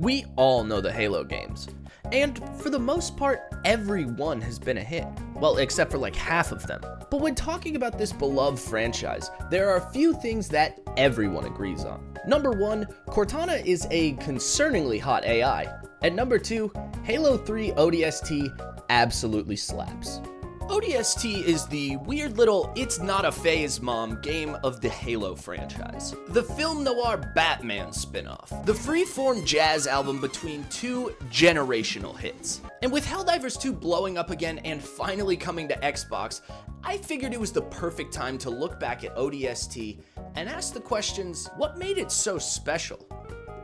We all know the Halo games, and for the most part, every one has been a hit. Well, except for like half of them. But when talking about this beloved franchise, there are a few things that everyone agrees on. Number 1, Cortana is a concerningly hot AI. And number 2, Halo 3 ODST absolutely slaps. ODST is the weird little it's not a phase mom game of the Halo franchise. The film noir Batman spin-off. The freeform jazz album between two generational hits. And with Helldivers 2 blowing up again and finally coming to Xbox, I figured it was the perfect time to look back at ODST and ask the questions, what made it so special?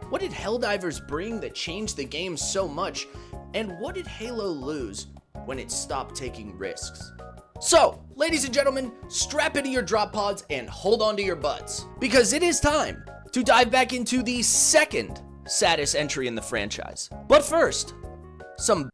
What did Helldivers bring that changed the game so much? And what did Halo lose when it stopped taking risks? So, ladies and gentlemen, strap into your drop pods and hold on to your butts, because it is time to dive back into the second saddest entry in the franchise. But first, some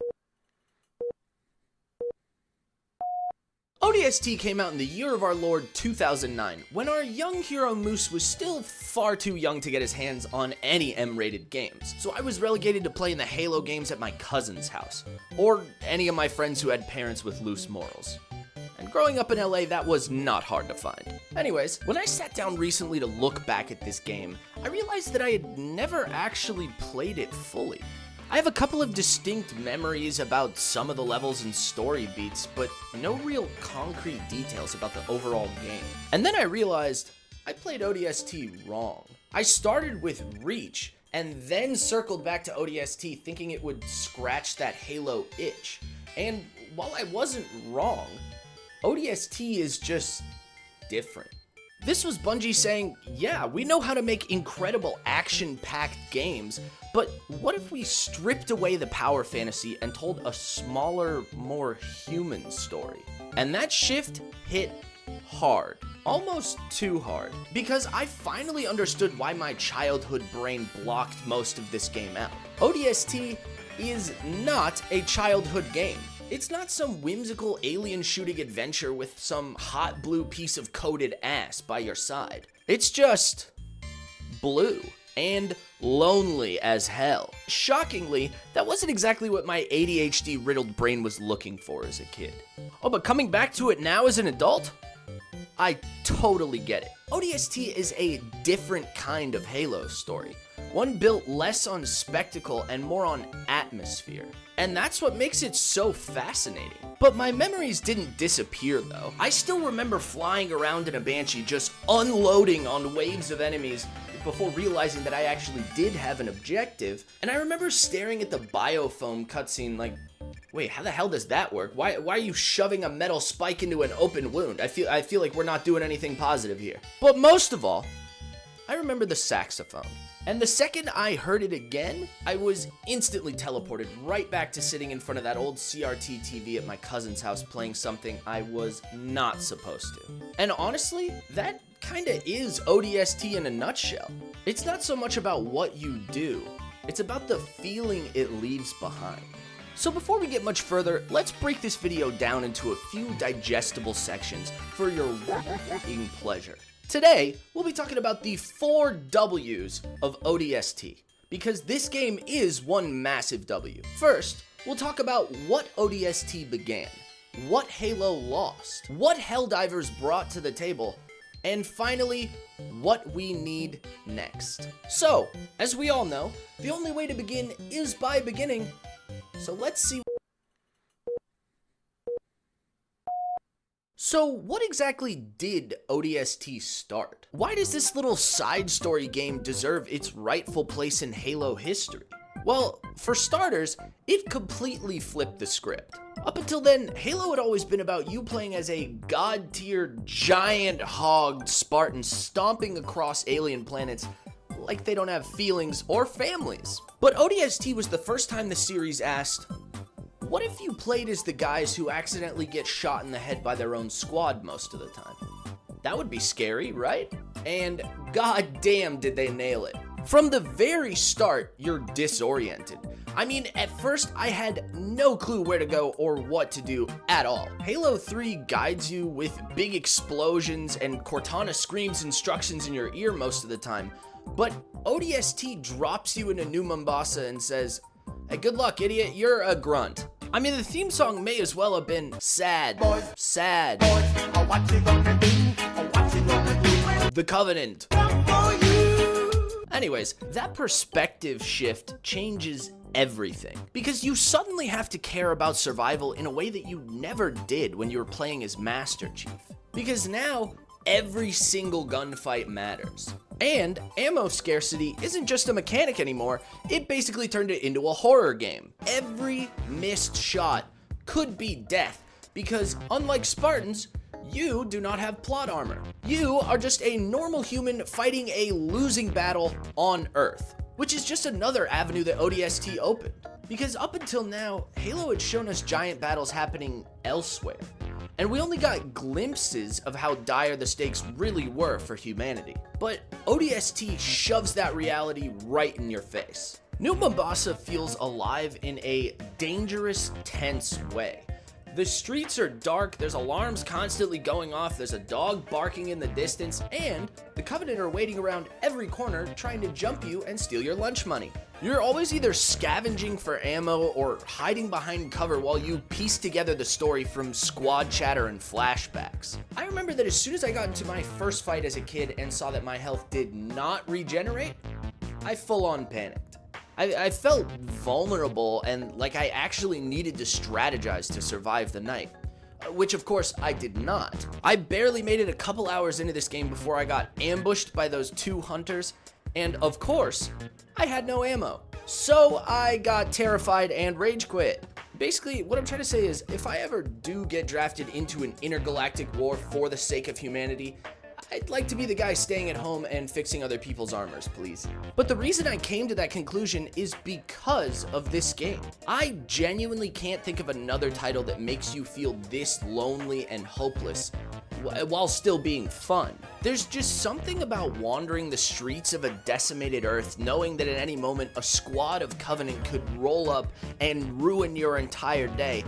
ODST came out in the year of our Lord 2009, when our young hero Moose was still far too young to get his hands on any M-rated games. So I was relegated to playing the Halo games at my cousin's house, or any of my friends who had parents with loose morals. And growing up in LA, that was not hard to find. Anyways, when I sat down recently to look back at this game, I realized that I had never actually played it fully. I have a couple of distinct memories about some of the levels and story beats, but no real concrete details about the overall game. And then I realized I played ODST wrong. I started with Reach, and then circled back to ODST thinking it would scratch that Halo itch. And while I wasn't wrong, ODST is just different. This was Bungie saying, yeah, we know how to make incredible action-packed games, but what if we stripped away the power fantasy and told a smaller, more human story? And that shift hit hard. Almost too hard. Because I finally understood why my childhood brain blocked most of this game out. ODST is not a childhood game. It's not some whimsical alien shooting adventure with some hot blue piece of coated ass by your side. It's just blue and lonely as hell. Shockingly, that wasn't exactly what my ADHD-riddled brain was looking for as a kid. Oh, but coming back to it now as an adult, I totally get it. ODST is a different kind of Halo story. One built less on spectacle and more on atmosphere. And that's what makes it so fascinating. But my memories didn't disappear though. I still remember flying around in a Banshee just unloading on waves of enemies before realizing that I actually did have an objective. And I remember staring at the biofoam cutscene like, wait, how the hell does that work? Why are you shoving a metal spike into an open wound? I feel like we're not doing anything positive here. But most of all, I remember the saxophone. And the second I heard it again, I was instantly teleported right back to sitting in front of that old CRT TV at my cousin's house playing something I was not supposed to. And honestly, that kinda is ODST in a nutshell. It's not so much about what you do, it's about the feeling it leaves behind. So before we get much further, let's break this video down into a few digestible sections for your working pleasure. Today, we'll be talking about the 4 W's of ODST, because this game is one massive W. First, we'll talk about what ODST began, what Halo lost, what Helldivers brought to the table, and finally, what we need next. So, as we all know, the only way to begin is by beginning, so let's see. So what exactly did ODST start? Why does this little side story game deserve its rightful place in Halo history? Well, for starters, it completely flipped the script. Up until then, Halo had always been about you playing as a god-tier, giant-hogged Spartan stomping across alien planets like they don't have feelings or families. But ODST was the first time the series asked, what if you played as the guys who accidentally get shot in the head by their own squad most of the time? That would be scary, right? And goddamn did they nail it. From the very start, you're disoriented. I mean, at first, I had no clue where to go or what to do at all. Halo 3 guides you with big explosions, and Cortana screams instructions in your ear most of the time, but ODST drops you into New Mombasa and says, "Hey, good luck, idiot, you're a grunt." I mean, the theme song may as well have been sad, Boys, sad, boys, oh, what you gonna do? Oh, what you gonna do when The Covenant. come for you? Anyways, that perspective shift changes everything, because you suddenly have to care about survival in a way that you never did when you were playing as Master Chief. Because now, every single gunfight matters. And ammo scarcity isn't just a mechanic anymore, it basically turned it into a horror game. Every missed shot could be death, because unlike Spartans, you do not have plot armor. You are just a normal human fighting a losing battle on Earth, which is just another avenue that ODST opened. Because up until now, Halo had shown us giant battles happening elsewhere, and we only got glimpses of how dire the stakes really were for humanity. But ODST shoves that reality right in your face. New Mombasa feels alive in a dangerous, tense way. The streets are dark, there's alarms constantly going off, there's a dog barking in the distance, and the Covenant are waiting around every corner trying to jump you and steal your lunch money. You're always either scavenging for ammo or hiding behind cover while you piece together the story from squad chatter and flashbacks. I remember that as soon as I got into my first fight as a kid and saw that my health did not regenerate, I full on panicked. I felt vulnerable and like I actually needed to strategize to survive the night, which of course I did not. I barely made it a couple hours into this game before I got ambushed by those two hunters, and of course, I had no ammo. So I got terrified and rage quit. Basically, what I'm trying to say is, if I ever do get drafted into an intergalactic war for the sake of humanity, I'd like to be the guy staying at home and fixing other people's armors, please. But the reason I came to that conclusion is because of this game. I genuinely can't think of another title that makes you feel this lonely and hopeless while still being fun. There's just something about wandering the streets of a decimated Earth, knowing that at any moment a squad of Covenant could roll up and ruin your entire day,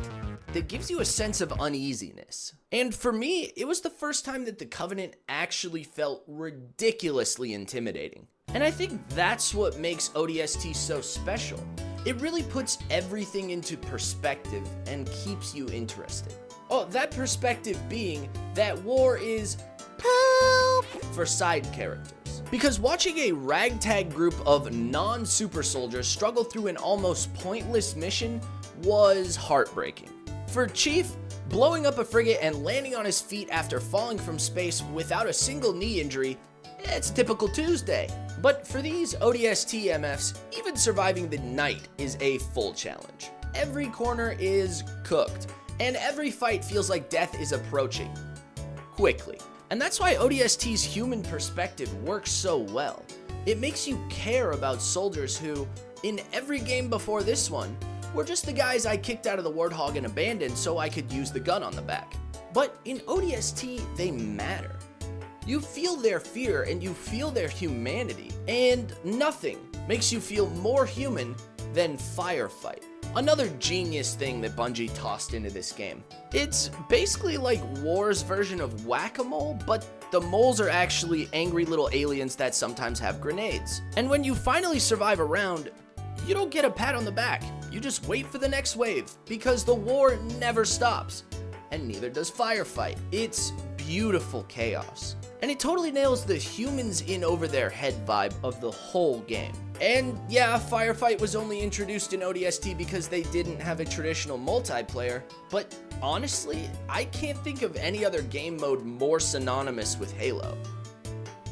that gives you a sense of uneasiness. And for me, it was the first time that the Covenant actually felt ridiculously intimidating. And I think that's what makes ODST so special. It really puts everything into perspective and keeps you interested. Oh, that perspective being that war is poop for side characters. Because watching a ragtag group of non-super soldiers struggle through an almost pointless mission was heartbreaking. For Chief, blowing up a frigate and landing on his feet after falling from space without a single knee injury, it's typical Tuesday. But for these ODST MFs, even surviving the night is a full challenge. Every corner is cooked, and every fight feels like death is approaching quickly. And that's why ODST's human perspective works so well. It makes you care about soldiers who, in every game before this one, were just the guys I kicked out of the Warthog and abandoned so I could use the gun on the back. But in ODST, they matter. You feel their fear and you feel their humanity, and nothing makes you feel more human than Firefight. Another genius thing that Bungie tossed into this game. It's basically like War's version of Whack-A-Mole, but the moles are actually angry little aliens that sometimes have grenades. And when you finally survive a round, you don't get a pat on the back, you just wait for the next wave, because the war never stops, and neither does Firefight. It's beautiful chaos, and it totally nails the humans in over their head vibe of the whole game. And yeah, Firefight was only introduced in ODST because they didn't have a traditional multiplayer, but honestly, I can't think of any other game mode more synonymous with Halo.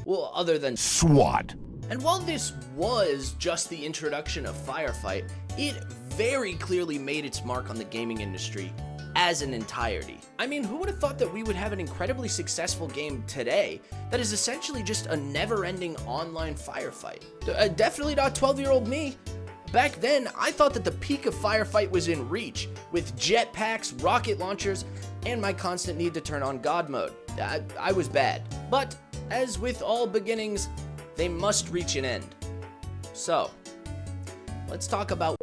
Well, other than SWAT. And while this was just the introduction of Firefight, it very clearly made its mark on the gaming industry as an entirety. I mean, who would have thought that we would have an incredibly successful game today that is essentially just a never-ending online firefight? Definitely not 12-year-old me. Back then, I thought that the peak of Firefight was in Reach, with jetpacks, rocket launchers, and my constant need to turn on God mode. I was bad. But, as with all beginnings, they must reach an end. So, let's talk about...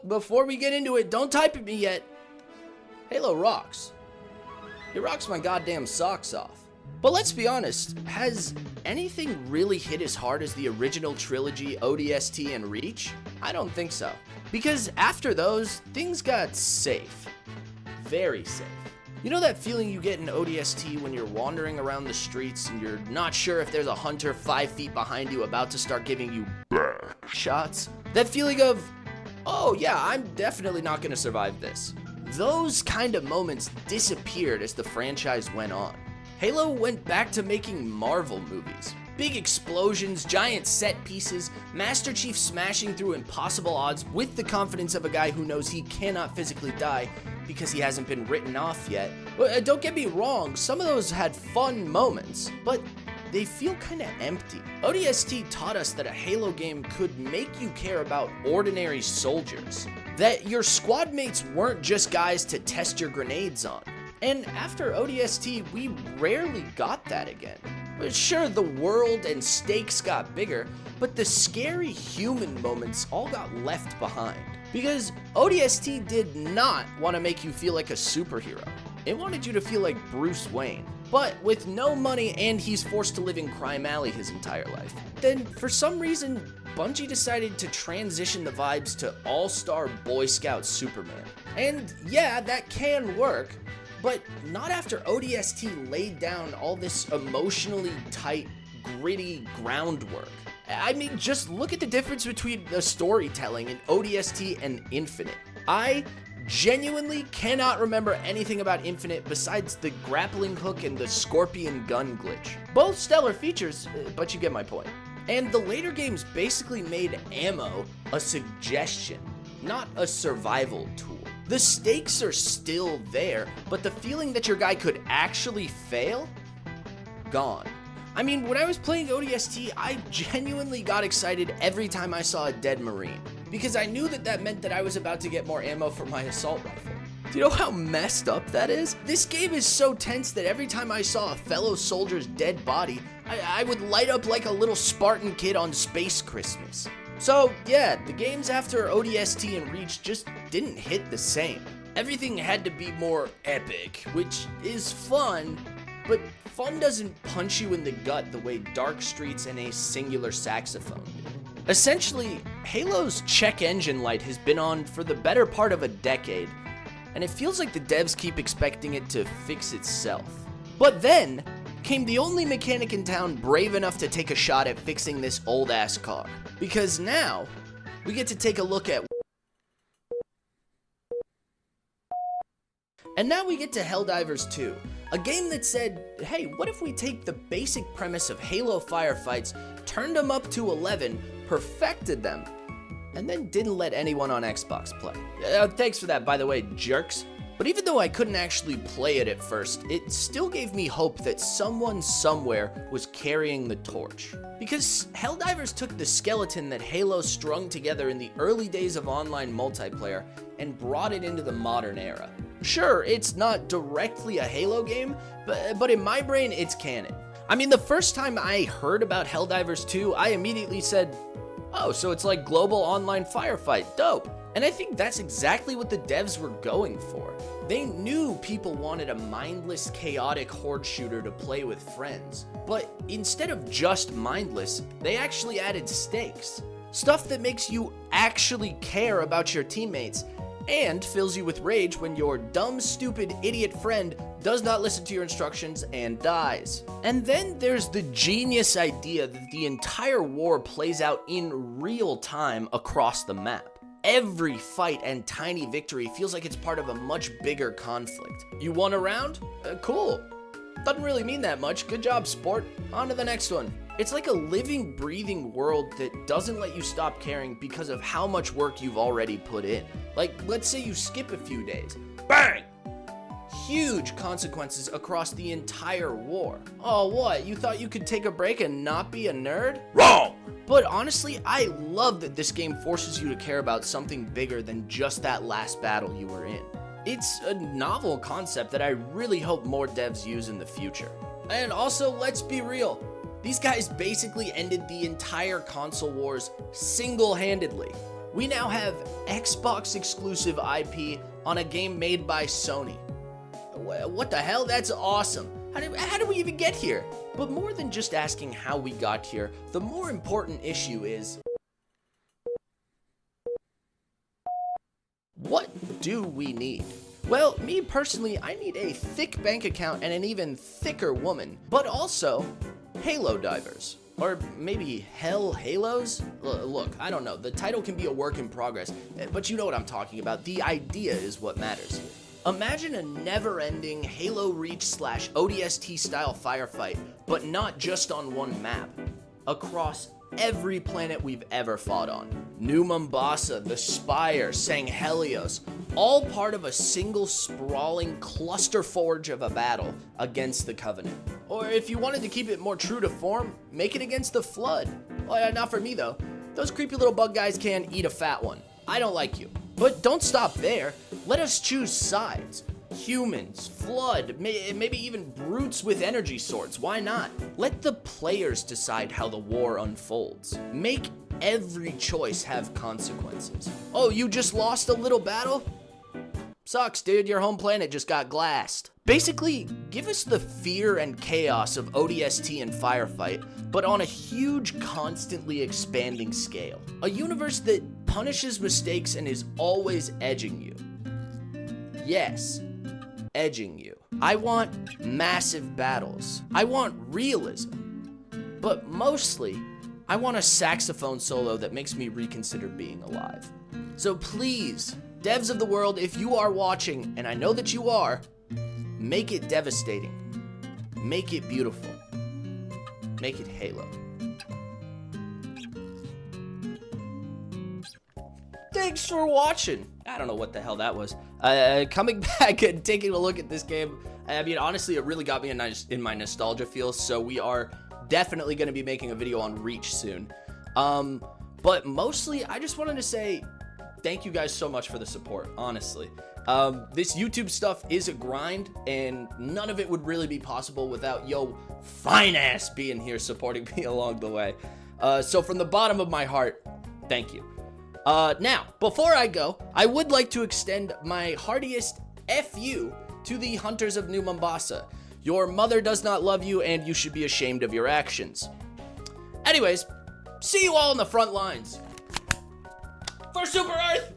Before we get into it, don't type at me yet. Halo rocks. It rocks my goddamn socks off. But let's be honest, has anything really hit as hard as the original trilogy, ODST, and Reach? I don't think so. Because after those, things got safe. Very safe. You know that feeling you get in ODST when you're wandering around the streets and you're not sure if there's a hunter 5 feet behind you about to start giving you back shots? That feeling of, oh yeah, I'm definitely not gonna survive this. Those kind of moments disappeared as the franchise went on. Halo went back to making Marvel movies. Big explosions, giant set pieces, Master Chief smashing through impossible odds with the confidence of a guy who knows he cannot physically die because he hasn't been written off yet. Don't get me wrong, some of those had fun moments, but they feel kinda empty. ODST taught us that a Halo game could make you care about ordinary soldiers. That your squad mates weren't just guys to test your grenades on. And after ODST, we rarely got that again. Sure, the world and stakes got bigger, but the scary human moments all got left behind. Because ODST did not want to make you feel like a superhero. It wanted you to feel like Bruce Wayne. But with no money and he's forced to live in Crime Alley his entire life. Then, for some reason, Bungie decided to transition the vibes to All-Star Boy Scout Superman. And yeah, that can work, but not after ODST laid down all this emotionally tight, gritty groundwork. I mean, just look at the difference between the storytelling in ODST and Infinite. I genuinely cannot remember anything about Infinite besides the grappling hook and the scorpion gun glitch. Both stellar features, but you get my point. And the later games basically made ammo a suggestion, not a survival tool. The stakes are still there, but the feeling that your guy could actually fail? Gone. I mean, when I was playing ODST, I genuinely got excited every time I saw a dead Marine, because I knew that that meant that I was about to get more ammo for my assault rifle. Do you know how messed up that is? This game is so tense that every time I saw a fellow soldier's dead body, I would light up like a little Spartan kid on Space Christmas. So yeah, the games after ODST and Reach just didn't hit the same. Everything had to be more epic, which is fun, but fun doesn't punch you in the gut the way Dark Streets and a singular saxophone do. Essentially, Halo's check engine light has been on for the better part of a decade, and it feels like the devs keep expecting it to fix itself. But then came the only mechanic in town brave enough to take a shot at fixing this old-ass car. Because now, we get to take a look at... And now we get to Helldivers 2, a game that said, hey, what if we take the basic premise of Halo firefights, turned them up to 11, perfected them, and then didn't let anyone on Xbox play. Thanks for that, by the way, jerks. But even though I couldn't actually play it at first, it still gave me hope that someone somewhere was carrying the torch. Because Helldivers took the skeleton that Halo strung together in the early days of online multiplayer and brought it into the modern era. Sure, it's not directly a Halo game, but in my brain, it's canon. I mean, the first time I heard about Helldivers 2, I immediately said, oh, so it's like global online firefight, dope. And I think that's exactly what the devs were going for. They knew people wanted a mindless, chaotic horde shooter to play with friends. But instead of just mindless, they actually added stakes. Stuff that makes you actually care about your teammates and fills you with rage when your dumb, stupid, idiot friend does not listen to your instructions and dies. And then there's the genius idea that the entire war plays out in real time across the map. Every fight and tiny victory feels like it's part of a much bigger conflict. You won a round? Cool. Doesn't really mean that much. Good job, sport. On to the next one. It's like a living, breathing world that doesn't let you stop caring because of how much work you've already put in. Like, let's say you skip a few days. Bang! Huge consequences across the entire war. Oh, what? You thought you could take a break and not be a nerd? Wrong! But honestly, I love that this game forces you to care about something bigger than just that last battle you were in. It's a novel concept that I really hope more devs use in the future. And also, let's be real, These guys basically ended the entire console wars single-handedly. We now have Xbox exclusive IP on a game made by Sony. What the hell? That's awesome. How did we even get here? But more than just asking how we got here, the more important issue is, what do we need? Well, me personally, I need a thick bank account and an even thicker woman, but also Helldivers. Or maybe Halos? Look, I don't know. The title can be a work in progress, but you know what I'm talking about. The idea is what matters. Imagine a never-ending Halo Reach / ODST style firefight, but not just on one map. Across every planet we've ever fought on. New Mombasa, the Spire, Sanghelios, all part of a single sprawling cluster forge of a battle against the Covenant. Or if you wanted to keep it more true to form, make it against the Flood. Well, not for me though. Those creepy little bug guys can eat a fat one. I don't like you. But don't stop there. Let us choose sides. Humans, Flood, maybe even brutes with energy swords. Why not? Let the players decide how the war unfolds. Make every choice have consequences. Oh, you just lost a little battle? Sucks, dude. Your home planet just got glassed. Basically, give us the fear and chaos of ODST and Firefight, but on a huge, constantly expanding scale. A universe that punishes mistakes and is always edging you. Yes, edging you. I want massive battles. I want realism. But mostly, I want a saxophone solo that makes me reconsider being alive. So please, devs of the world, if you are watching, and I know that you are, make it devastating. Make it beautiful. Make it Halo. Thanks for watching. I don't know what the hell that was. Coming back and taking a look at this game, I mean, honestly, it really got me in my nostalgia feel, so we are definitely going to be making a video on Reach soon. But mostly, I just wanted to say thank you guys so much for the support, honestly. This YouTube stuff is a grind, and none of it would really be possible without yo fine ass being here supporting me along the way. So from the bottom of my heart, thank you. Now, before I go, I would like to extend my heartiest FU to the Hunters of New Mombasa. Your mother does not love you, and you should be ashamed of your actions. Anyways, see you all in the front lines. For Super Earth!